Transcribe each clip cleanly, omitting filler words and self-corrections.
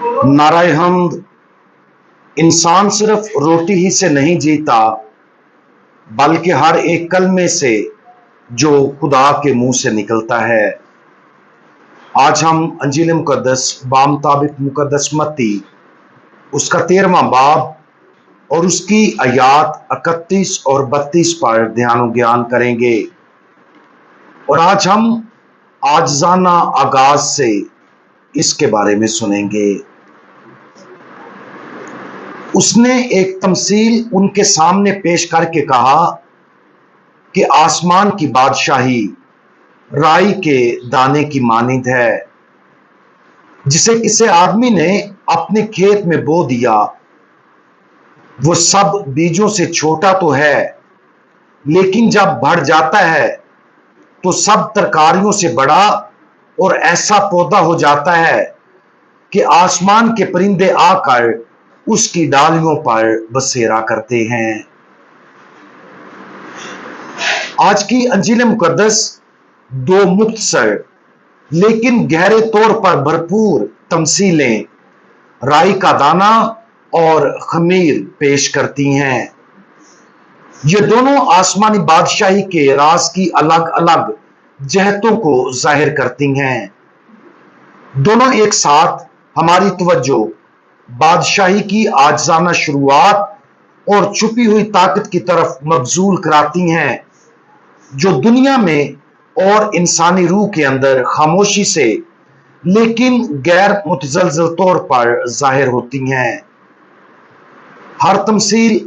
नाराय हमद। इंसान सिर्फ रोटी ही से नहीं जीता, बल्कि हर एक कलमे से जो खुदा के मुंह से निकलता है। आज हम अंजील मुकद्दस बामुताबिक मुकद्दस मत्ती उसका 13वां बाब और उसकी आयात 31 और 32 पर ध्यान ज्ञान करेंगे। और आज हम आजाना आगाज से इसके बारे में सुनेंगे। उसने एक तमसील उनके सामने पेश करके कहा कि आसमान की बादशाही राई के दाने की मानिंद है, जिसे किसी आदमी ने अपने खेत में बो दिया। वो सब बीजों से छोटा तो है, लेकिन जब बढ़ जाता है तो सब तरकारियों से बड़ा और ऐसा पौधा हो जाता है कि आसमान के परिंदे आकर उसकी डालियों पर बसेरा करते हैं। आज की अंजील मुकद्दस दो मुख्तसर लेकिन गहरे तौर पर भरपूर तमसीलें राई का दाना और खमीर पेश करती हैं। ये दोनों आसमानी बादशाही के राज की अलग अलग जहतों को जाहिर करती हैं। दोनों एक साथ हमारी तवज्जो बादशाही की आजाना शुरुआत और छुपी हुई ताकत की तरफ मबजूल कराती हैं, जो दुनिया में और इंसानी रूह के अंदर खामोशी से लेकिन गैर मुतजलजल तौर पर जाहिर होती हैं। हर तमसील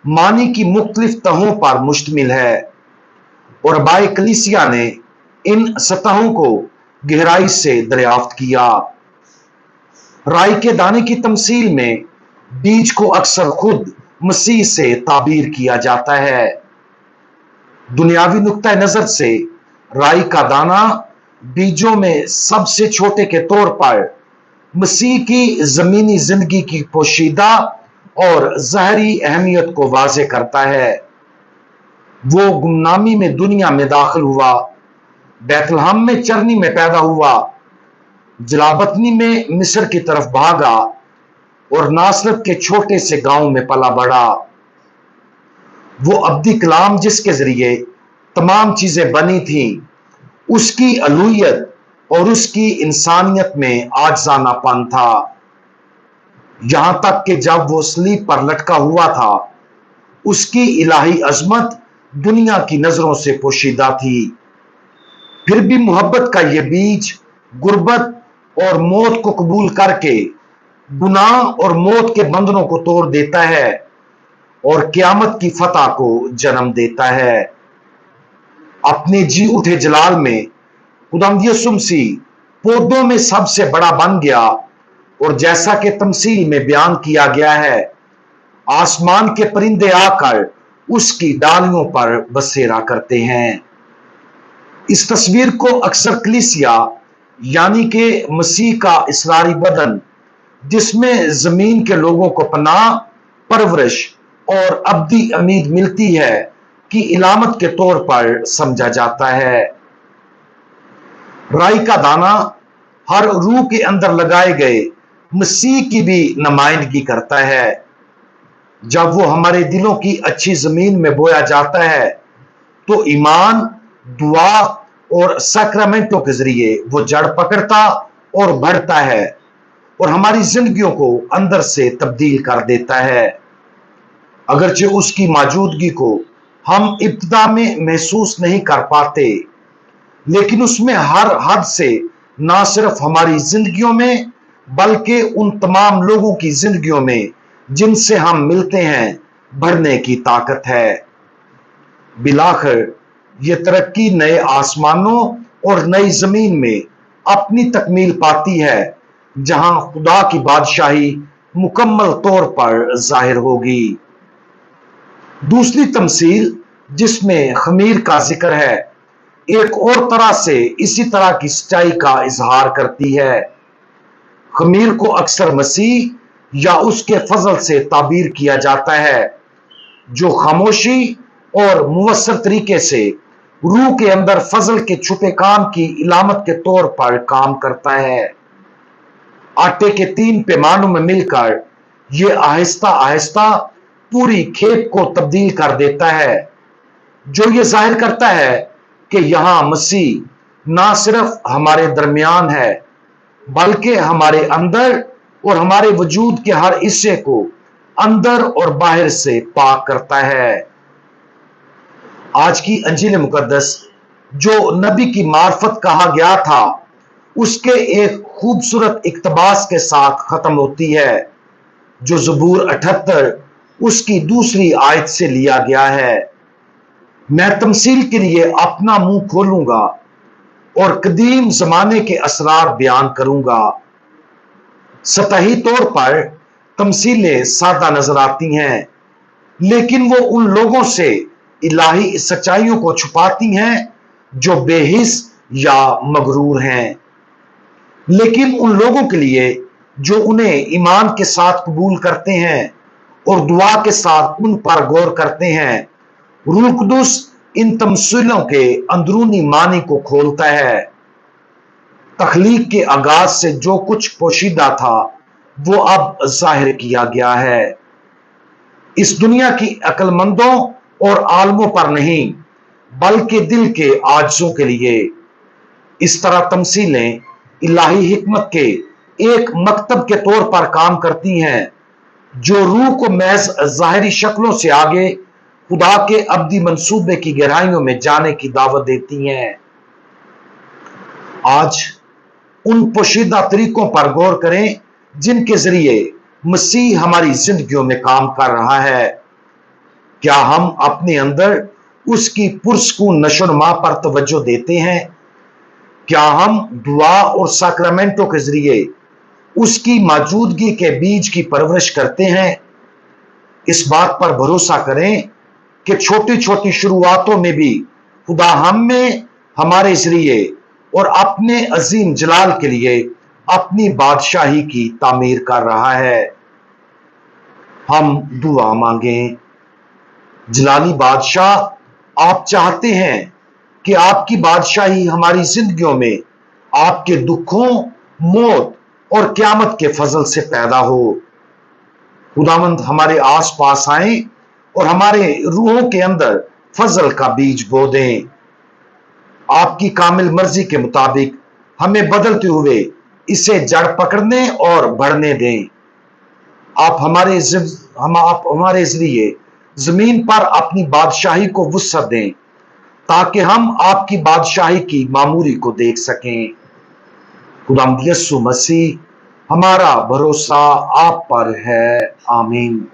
मानी की मुख्तलिफ तहों पर मुश्तमिल है और बाए कलीसिया ने इन सतहों को गहराई से दरियाफ्त किया। राई के दाने की तमसील में बीज को अक्सर खुद मसीह से ताबीर किया जाता है। दुनियावी नुक्ता नजर से राई का दाना बीजों में सबसे छोटे के तौर पर मसीह की जमीनी जिंदगी की पोशीदा और ज़ाहरी अहमियत को वाज़े करता है। वो गुमनामी में दुनिया में दाखिल हुआ, बैतलहम में चरनी में पैदा हुआ, जलाबतनी में मिस्र की तरफ भागा और नासरत के छोटे से गांव में पला बढ़ा। वो अब्दी कलाम जिसके जरिए तमाम चीजें बनी थीं, उसकी अलूहियत और उसकी इंसानियत में आजजानापन था। यहां तक कि जब वो सलीब पर लटका हुआ था, उसकी इलाही अजमत दुनिया की नजरों से पोशीदा थी। फिर भी मोहब्बत का यह बीज गुर्बत और मौत को कबूल करके गुनाह और मौत के बंधनों को तोड़ देता है और क़यामत की फतह को जन्म देता है। अपने जी उठे जलाल में खुदावंद यीशु मसीह पौधों में सबसे बड़ा बन गया और जैसा कि तमसील में बयान किया गया है, आसमान के परिंदे आकर उसकी डालियों पर बसेरा करते हैं। इस तस्वीर को अक्सर कलीसिया यानी कि मसीह का इसरारी बदन, जिसमें जमीन के लोगों को पनाह, परवरिश और अब्दी उम्मीद मिलती है, की इलामत के तौर पर समझा जाता है। राई का दाना हर रूह के अंदर लगाए गए मसीह की भी नुमाइंदगी करता है। जब वो हमारे दिलों की अच्छी जमीन में बोया जाता है तो ईमान, दुआ और सैक्रामेंटों के जरिए वो जड़ पकड़ता और बढ़ता है और हमारी जिंदगियों को अंदर से तब्दील कर देता है। अगरचे उसकी मौजूदगी को हम इब्तिदा में महसूस नहीं कर पाते, लेकिन उसमें हर हद से ना सिर्फ हमारी जिंदगियों में बल्कि उन तमाम लोगों की जिंदगियों में जिनसे हम मिलते हैं बढ़ने की ताकत है। बिलाखिर ये तरक्की नए आसमानों और नई जमीन में अपनी तकमील पाती है, जहां खुदा की बादशाही मुकम्मल तौर पर जाहिर होगी। दूसरी तमसील जिसमें खमीर का जिक्र है, एक और तरह से इसी तरह की सच्चाई का इजहार करती है। खमीर को अक्सर मसीह या उसके फजल से ताबीर किया जाता है, जो खामोशी और मुवस्सर तरीके से रूह के अंदर फजल के छुपे काम की इलामत के तौर पर काम करता है। आटे के 3 पैमानों में मिलकर ये आहिस्ता आहिस्ता पूरी खेप को तब्दील कर देता है, जो ये जाहिर करता है कि यहां मसीह ना सिर्फ हमारे दरमियान है, बल्कि हमारे अंदर और हमारे वजूद के हर हिस्से को अंदर और बाहर से पाक करता है। आज की अंजील मुकद्दस जो नबी की मार्फत कहा गया था, उसके एक खूबसूरत इक्तबास के साथ खत्म होती है, जो ज़बूर 78 उसकी दूसरी आयत से लिया गया है। मैं तमसील के लिए अपना मुंह खोलूंगा और कदीम जमाने के असरार बयान करूंगा। सतही तौर पर तमसीलें सादा नजर आती हैं, लेकिन वो उन लोगों से इलाही सच्चाइयों को छुपाती हैं जो बेहिस या मगरूर हैं। लेकिन उन लोगों के लिए जो उन्हें ईमान के साथ कबूल करते हैं और दुआ के साथ उन पर गौर करते हैं, रूह कुदुस इन तमसीलों के अंदरूनी मानी को खोलता है। तख्लीक के आगाज से जो कुछ पोशीदा था वो अब जाहिर किया गया है, इस दुनिया की अक्लमंदों और आलमों पर नहीं, बल्कि दिल के आजिजों के लिए। इस तरह तमसीलें इलाही हिकमत के एक मकतब के तौर पर काम करती हैं, जो रूह को महज जाहिरी शक्लों से आगे खुदा के अब्दी मंसूबे की गहराइयों में जाने की दावत देती हैं। आज उन पोशीदा तरीकों पर गौर करें जिनके जरिए मसीह हमारी जिंदगियों में काम कर रहा है। क्या हम अपने अंदर उसकी पुरस्कून नशोनुमा पर तवज्जो देते हैं? क्या हम दुआ और साक्रामेंटों के जरिए उसकी मौजूदगी के बीज की परवरिश करते हैं? इस बात पर भरोसा करें कि छोटी छोटी शुरुआतों में भी खुदा हम में हमारे जरिए और अपने अजीम जलाल के लिए अपनी बादशाही की तामीर कर रहा है। हम दुआ मांगें। जलाली बादशाह, आप चाहते हैं कि आपकी बादशाही हमारी जिंदगियों में आपके दुखों, मौत और क़यामत के फजल से पैदा हो। खुदावंद हमारे आस पास आए और हमारे रूहों के अंदर फजल का बीज बो दें। आपकी कामिल मर्जी के मुताबिक हमें बदलते हुए इसे जड़ पकड़ने और बढ़ने दें। आप हमारे जरिए जमीन पर अपनी बादशाही को वुसअत दें, ताकि हम आपकी बादशाही की मामूरी को देख सकें। खुदावंद यीशु मसीह, हमारा भरोसा आप पर है। आमीन।